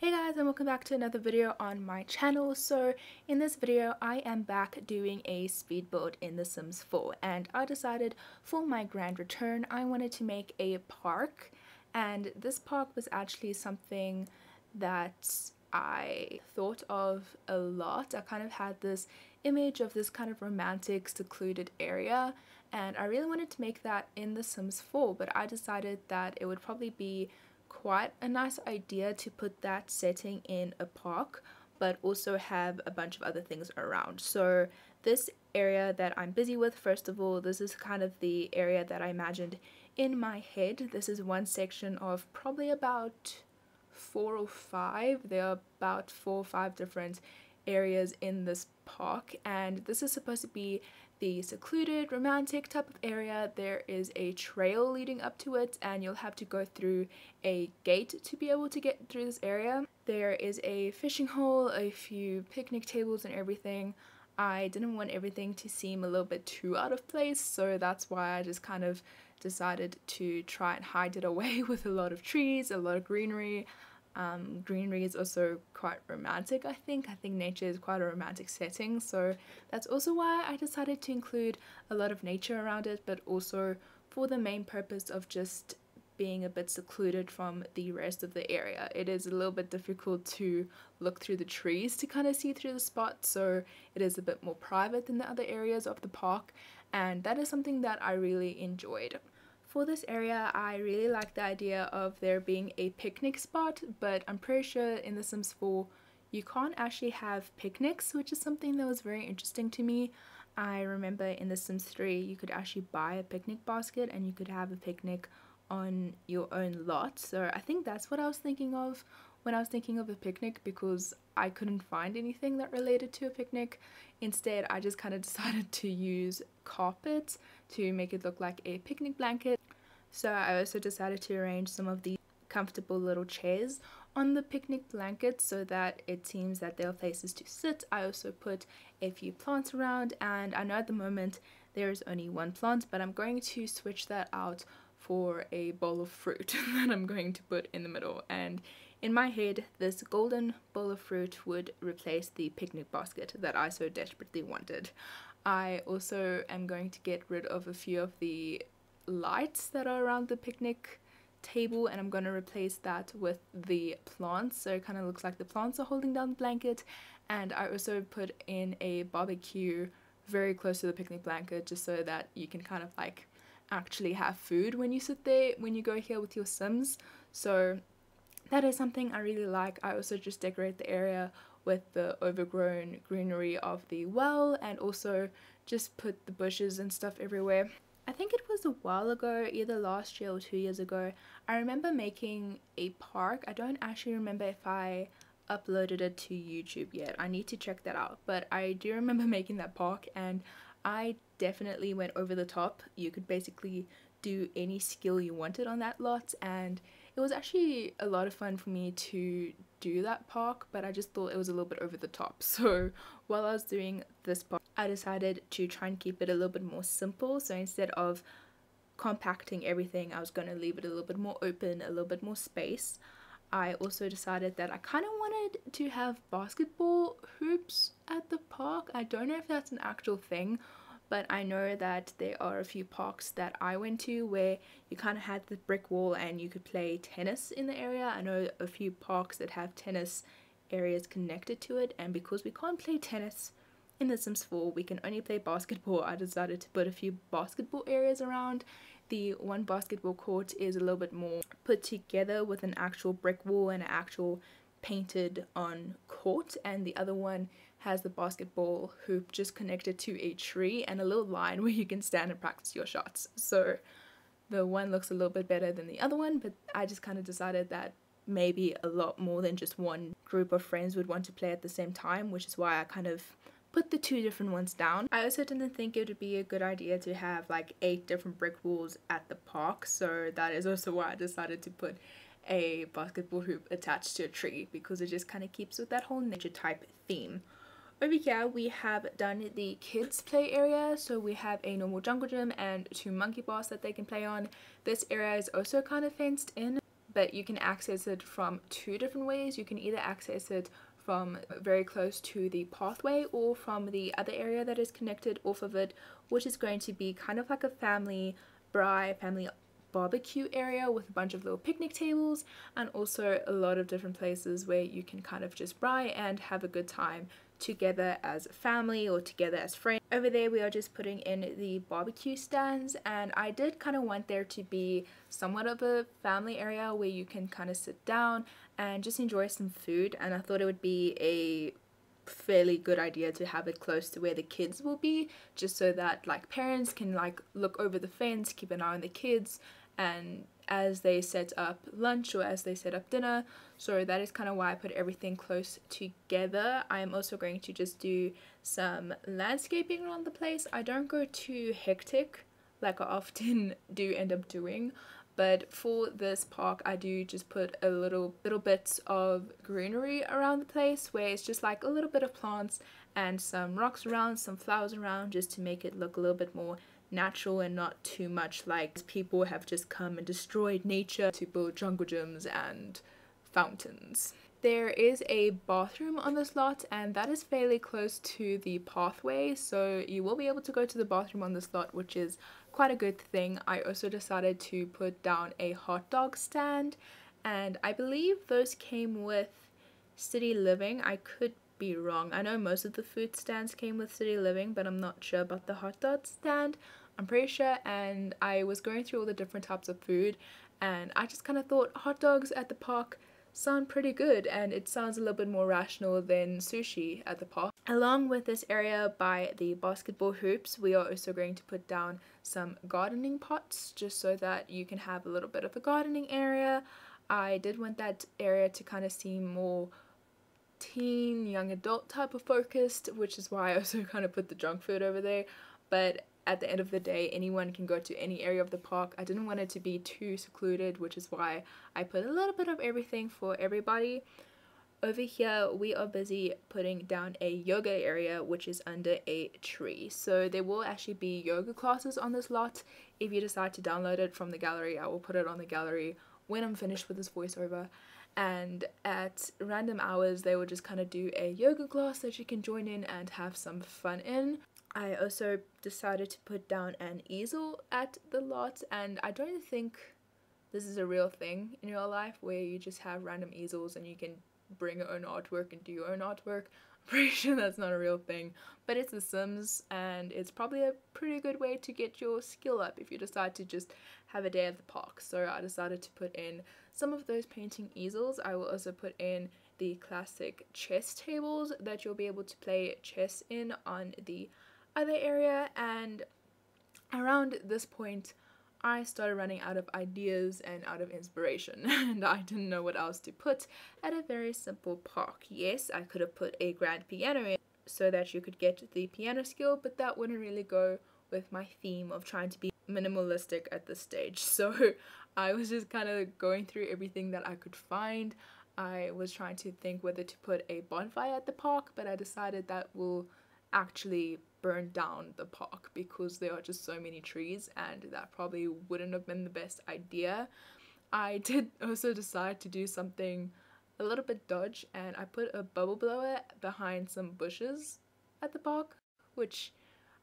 Hey guys, and welcome back to another video on my channel. So in this video I am back doing a speed build in The Sims 4, and I decided for my grand return I wanted to make a park, and this park was actually something that I thought of a lot. I kind of had this image of this kind of romantic secluded area, and I really wanted to make that in The Sims 4, but I decided that it would probably be quite a nice idea to put that setting in a park, but also have a bunch of other things around. So this area that I'm busy with, first of all, this is kind of the area that I imagined in my head. This is one section of probably about 4 or 5. There are about 4 or 5 different areas in this park, and this is supposed to be the secluded romantic type of area. There is a trail leading up to it, and you'll have to go through a gate to be able to get through this area. There is a fishing hole, a few picnic tables and everything. I didn't want everything to seem a little bit too out of place, so that's why I just kind of decided to try and hide it away with a lot of trees, a lot of greenery. Greenery is also quite romantic, I think. Nature is quite a romantic setting, so that's also why I decided to include a lot of nature around it, but also for the main purpose of just being a bit secluded from the rest of the area. It is a little bit difficult to look through the trees to kind of see through the spot, so it is a bit more private than the other areas of the park, and that is something that I really enjoyed. For this area, I really like the idea of there being a picnic spot, but I'm pretty sure in The Sims 4 you can't actually have picnics, which is something that was very interesting to me. I remember in The Sims 3 you could actually buy a picnic basket and you could have a picnic on your own lot, so I think that's what I was thinking of when I was thinking of a picnic, because I couldn't find anything that related to a picnic. Instead, I just kind of decided to use carpet to make it look like a picnic blanket. So I also decided to arrange some of the comfortable little chairs on the picnic blanket so that it seems that there are places to sit. I also put a few plants around, and I know at the moment there is only one plant, but I'm going to switch that out for a bowl of fruit that I'm going to put in the middle. And in my head, this golden bowl of fruit would replace the picnic basket that I so desperately wanted. I also am going to get rid of a few of the lights that are around the picnic table, and I'm going to replace that with the plants, so it kind of looks like the plants are holding down the blanket. And I also put in a barbecue very close to the picnic blanket, just so that you can kind of like actually have food when you sit there, when you go here with your Sims. So that is something I really like. I also just decorate the area with the overgrown greenery of the well, and also just put the bushes and stuff everywhere. I think it was a while ago, either last year or 2 years ago, I remember making a park. I don't actually remember if I uploaded it to YouTube yet. I need to check that out, but I do remember making that park, and I definitely went over the top. You could basically do any skill you wanted on that lot, and it was actually a lot of fun for me to do that park, but I just thought it was a little bit over the top. So while I was doing this park, I decided to try and keep it a little bit more simple. So instead of compacting everything, I was going to leave it a little bit more open, a little bit more space. I also decided that I kind of wanted to have basketball hoops at the park. I don't know if that's an actual thing, but I know that there are a few parks that I went to where you kind of had the brick wall and you could play tennis in the area. I know a few parks that have tennis areas connected to it, and because we can't play tennis in The Sims 4, we can only play basketball. I decided to put a few basketball areas around. The one basketball court is a little bit more put together with an actual brick wall and an actual painted on court, and the other one has the basketball hoop just connected to a tree and a little line where you can stand and practice your shots. So the one looks a little bit better than the other one, but I just kind of decided that maybe a lot more than just one group of friends would want to play at the same time, which is why I kind of put the 2 different ones down. I also didn't think it would be a good idea to have like 8 different brick walls at the park, so that is also why I decided to put a basketball hoop attached to a tree, because it just kind of keeps with that whole nature type theme. Over here we have done the kids play area, so we have a normal jungle gym and 2 monkey bars that they can play on. This area is also kind of fenced in. but you can access it from two different ways. You can either access it from very close to the pathway or from the other area that is connected off of it, which is going to be kind of like a family barbecue area with a bunch of little picnic tables, and also a lot of different places where you can kind of just braai and have a good time together as a family or together as friends. Over there we are just putting in the barbecue stands, and I did kind of want there to be somewhat of a family area where you can kind of sit down and just enjoy some food, and I thought it would be a fairly good idea to have it close to where the kids will be, just so that like parents can like look over the fence, keep an eye on the kids, and as they set up lunch or as they set up dinner. So that is kind of why I put everything close together. I am also going to just do some landscaping around the place. I don't go too hectic like I often do end up doing, but for this park I do just put a little bits of greenery around the place, where it's just like a little bit of plants and some rocks around, some flowers around, just to make it look a little bit more natural and not too much like people have just come and destroyed nature to build jungle gyms and fountains. There is a bathroom on this lot, and that is fairly close to the pathway, so you will be able to go to the bathroom on this lot, which is quite a good thing. I also decided to put down a hot dog stand, and I believe those came with City Living. I could be wrong. I know most of the food stands came with City Living, but I'm not sure about the hot dog stand. I'm pretty sure, and I was going through all the different types of food, and I just kind of thought hot dogs at the park sound pretty good, and it sounds a little bit more rational than sushi at the park. Along with this area by the basketball hoops, we are also going to put down some gardening pots, just so that you can have a little bit of a gardening area. I did want that area to kind of seem more teen, young adult type of focused, which is why I also kind of put the junk food over there. But at the end of the day, anyone can go to any area of the park. I didn't want it to be too secluded, which is why I put a little bit of everything for everybody. Over here we are busy putting down a yoga area, which is under a tree. So there will actually be yoga classes on this lot. If you decide to download it from the gallery, I will put it on the gallery when I'm finished with this voiceover. And at random hours they will just kind of do a yoga class that you can join in and have some fun in. I also decided to put down an easel at the lot, and I don't think this is a real thing in real life where you just have random easels and you can bring your own artwork and do your own artwork. I'm pretty sure that's not a real thing, but it's The Sims, and it's probably a pretty good way to get your skill up if you decide to just have a day at the park. So I decided to put in some of those painting easels. I will also put in the classic chess tables that you'll be able to play chess in on the other area. And around this point I started running out of ideas and out of inspiration, and I didn't know what else to put at a very simple park. Yes, I could have put a grand piano in so that you could get the piano skill, but that wouldn't really go with my theme of trying to be minimalistic at this stage. So I was just kind of going through everything that I could find. I was trying to think whether to put a bonfire at the park, but I decided that will actually burn down the park because there are just so many trees, and that probably wouldn't have been the best idea. I did also decide to do something a little bit dodge, and I put a bubble blower behind some bushes at the park, which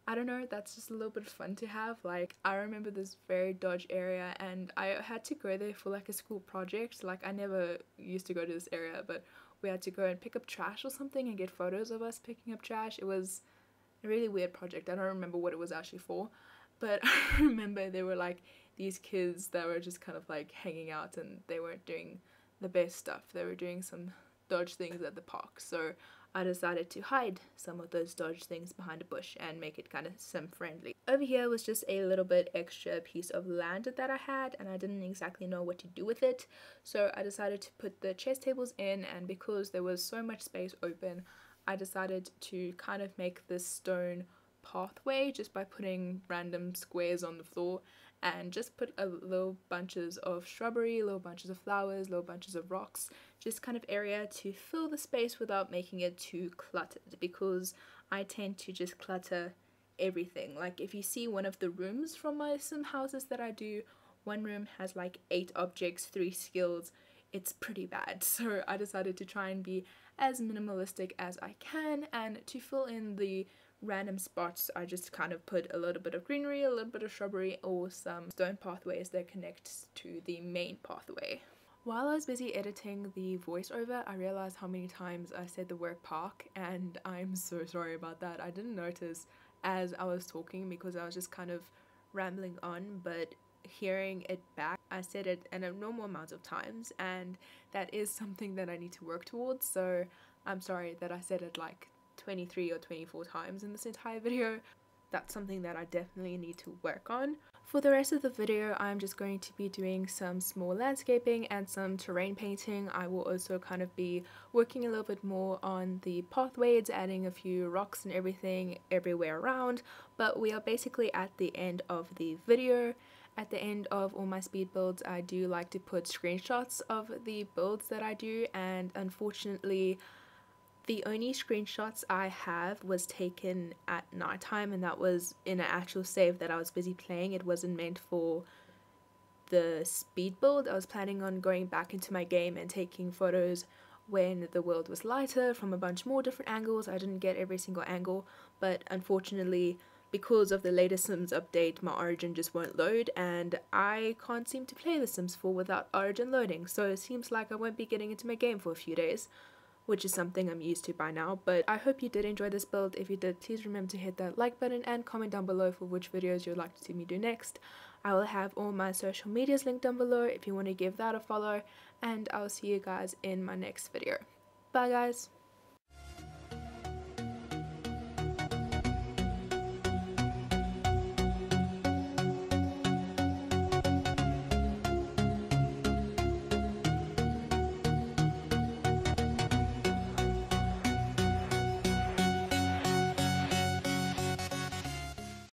I don't know, that's just a little bit fun to have. Like, I remember this very dodge area, and I had to go there for like a school project. Like, I never used to go to this area, but we had to go and pick up trash or something and get photos of us picking up trash. It was a really weird project. I don't remember what it was actually for, but I remember there were like these kids that were just kind of like hanging out, and they weren't doing the best stuff. They were doing some dodge things at the park, so I decided to hide some of those dodge things behind a bush and make it kind of sim friendly. Over here was just a little bit extra piece of land that I had, and I didn't exactly know what to do with it, so I decided to put the chess tables in, and because there was so much space open, I decided to kind of make this stone pathway just by putting random squares on the floor, and just put a little bunches of shrubbery, little bunches of flowers, little bunches of rocks, just kind of area to fill the space without making it too cluttered, because I tend to just clutter everything. Like, if you see one of the rooms from my sim houses that I do, one room has like 8 objects, 3 skills. It's pretty bad. So I decided to try and be as minimalistic as I can, and to fill in the random spots I just kind of put a little bit of greenery, a little bit of shrubbery, or some stone pathways that connect to the main pathway. While I was busy editing the voiceover, I realized how many times I said the word park, and I'm so sorry about that. I didn't notice as I was talking because I was just kind of rambling on, but hearing it back, I said it an abnormal amount of times, and that is something that I need to work towards. So I'm sorry that I said it like 23 or 24 times in this entire video. That's something that I definitely need to work on. For the rest of the video, I'm just going to be doing some small landscaping and some terrain painting. I will also kind of be working a little bit more on the pathways, adding a few rocks and everything everywhere around, but we are basically at the end of the video. At the end of all my speed builds, I do like to put screenshots of the builds that I do, and unfortunately the only screenshots I have was taken at nighttime, and that was in an actual save that I was busy playing. It wasn't meant for the speed build. I was planning on going back into my game and taking photos when the world was lighter from a bunch more different angles. I didn't get every single angle, but unfortunately, because of the latest Sims update, my Origin just won't load, and I can't seem to play The Sims 4 without Origin loading, so it seems like I won't be getting into my game for a few days, which is something I'm used to by now. But I hope you did enjoy this build. If you did, please remember to hit that like button and comment down below for which videos you'd like to see me do next. I will have all my social medias linked down below if you want to give that a follow, and I'll see you guys in my next video. Bye guys!